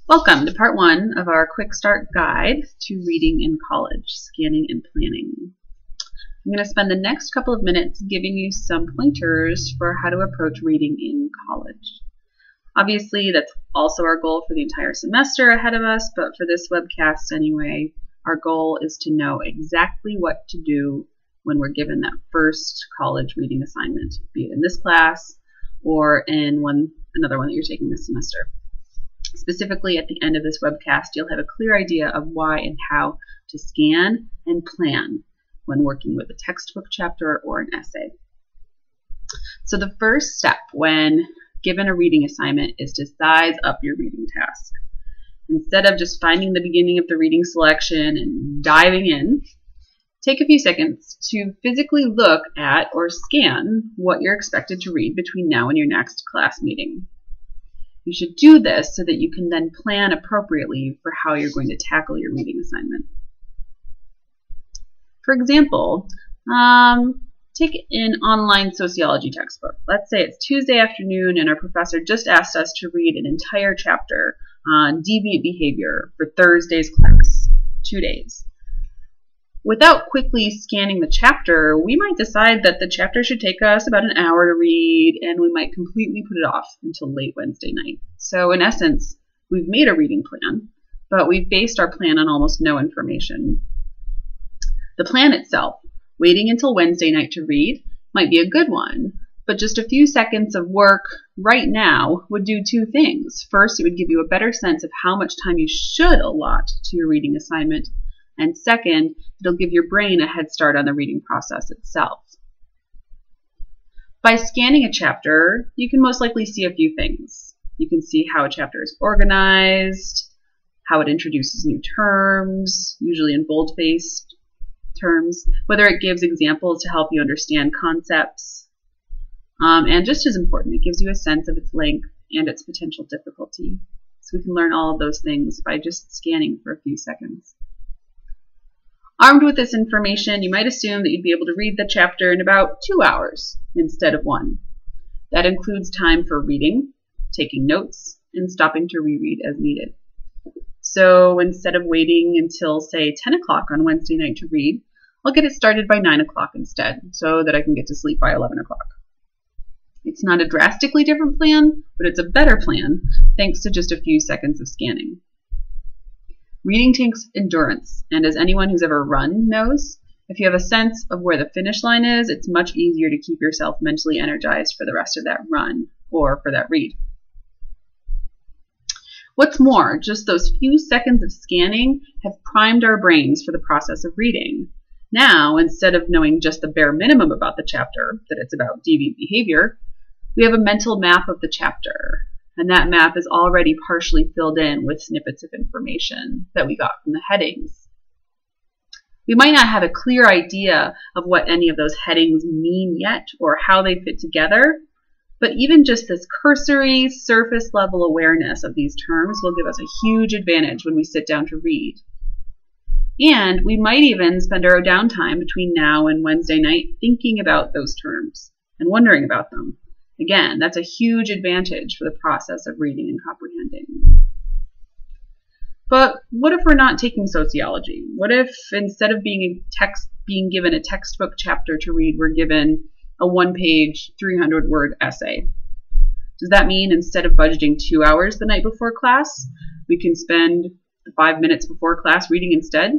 Welcome to part one of our quick start guide to reading in college, scanning and planning. I'm going to spend the next couple of minutes giving you some pointers for how to approach reading in college. Obviously, that's also our goal for the entire semester ahead of us, but for this webcast anyway, our goal is to know exactly what to do when we're given that first college reading assignment, be it in this class or in another one that you're taking this semester. Specifically, at the end of this webcast, you'll have a clear idea of why and how to scan and plan when working with a textbook chapter or an essay. So the first step when given a reading assignment is to size up your reading task. Instead of just finding the beginning of the reading selection and diving in, take a few seconds to physically look at or scan what you're expected to read between now and your next class meeting. You should do this so that you can then plan appropriately for how you're going to tackle your reading assignment. For example, take an online sociology textbook. Let's say it's Tuesday afternoon and our professor just asked us to read an entire chapter on deviant behavior for Thursday's class, 2 days. Without quickly scanning the chapter, we might decide that the chapter should take us about an hour to read, and we might completely put it off until late Wednesday night. So in essence, we've made a reading plan, but we've based our plan on almost no information. The plan itself, waiting until Wednesday night to read, might be a good one, but just a few seconds of work right now would do two things. First, it would give you a better sense of how much time you should allot to your reading assignment, and second, it'll give your brain a head start on the reading process itself. By scanning a chapter, you can most likely see a few things. You can see how a chapter is organized, how it introduces new terms, usually in bold-faced terms, whether it gives examples to help you understand concepts, and just as important, it gives you a sense of its length and its potential difficulty. So we can learn all of those things by just scanning for a few seconds. Armed with this information, you might assume that you'd be able to read the chapter in about 2 hours instead of 1. That includes time for reading, taking notes, and stopping to reread as needed. So instead of waiting until, say, 10 o'clock on Wednesday night to read, I'll get it started by 9 o'clock instead, so that I can get to sleep by 11 o'clock. It's not a drastically different plan, but it's a better plan thanks to just a few seconds of scanning. Reading takes endurance, and as anyone who's ever run knows, if you have a sense of where the finish line is, it's much easier to keep yourself mentally energized for the rest of that run or for that read. What's more, just those few seconds of scanning have primed our brains for the process of reading. Now, instead of knowing just the bare minimum about the chapter, that it's about deviant behavior, we have a mental map of the chapter. And that map is already partially filled in with snippets of information that we got from the headings. We might not have a clear idea of what any of those headings mean yet or how they fit together, but even just this cursory, surface level awareness of these terms will give us a huge advantage when we sit down to read. And we might even spend our downtime between now and Wednesday night thinking about those terms and wondering about them. Again, that's a huge advantage for the process of reading and comprehending. But what if we're not taking sociology? What if instead of being given a textbook chapter to read, we're given a 1-page, 300-word essay? Does that mean instead of budgeting 2 hours the night before class, we can spend 5 minutes before class reading instead?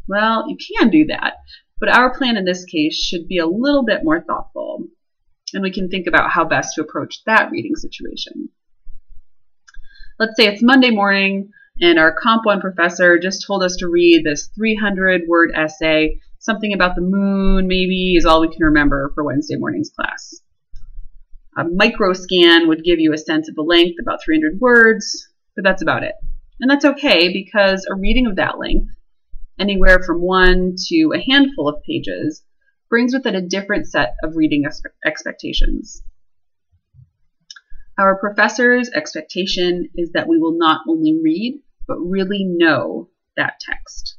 Well, you can do that, but our plan in this case should be a little bit more thoughtful. And we can think about how best to approach that reading situation. Let's say it's Monday morning and our Comp 1 professor just told us to read this 300-word essay. Something about the moon maybe is all we can remember for Wednesday morning's class. A micro scan would give you a sense of the length, about 300 words, but that's about it. And that's okay because a reading of that length, anywhere from 1 to a handful of pages, brings with it a different set of reading expectations. Our professor's expectation is that we will not only read, but really know that text.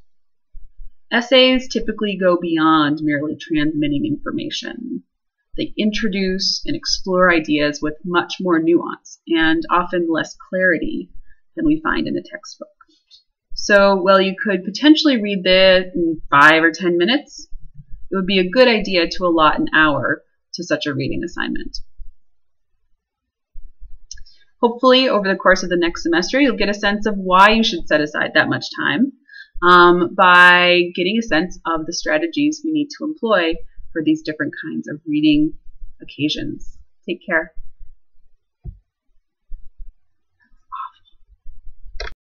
Essays typically go beyond merely transmitting information. They introduce and explore ideas with much more nuance and often less clarity than we find in a textbook. So while you could potentially read this in 5 or 10 minutes, it would be a good idea to allot an hour to such a reading assignment. Hopefully, over the course of the next semester, you'll get a sense of why you should set aside that much time by getting a sense of the strategies we need to employ for these different kinds of reading occasions. Take care.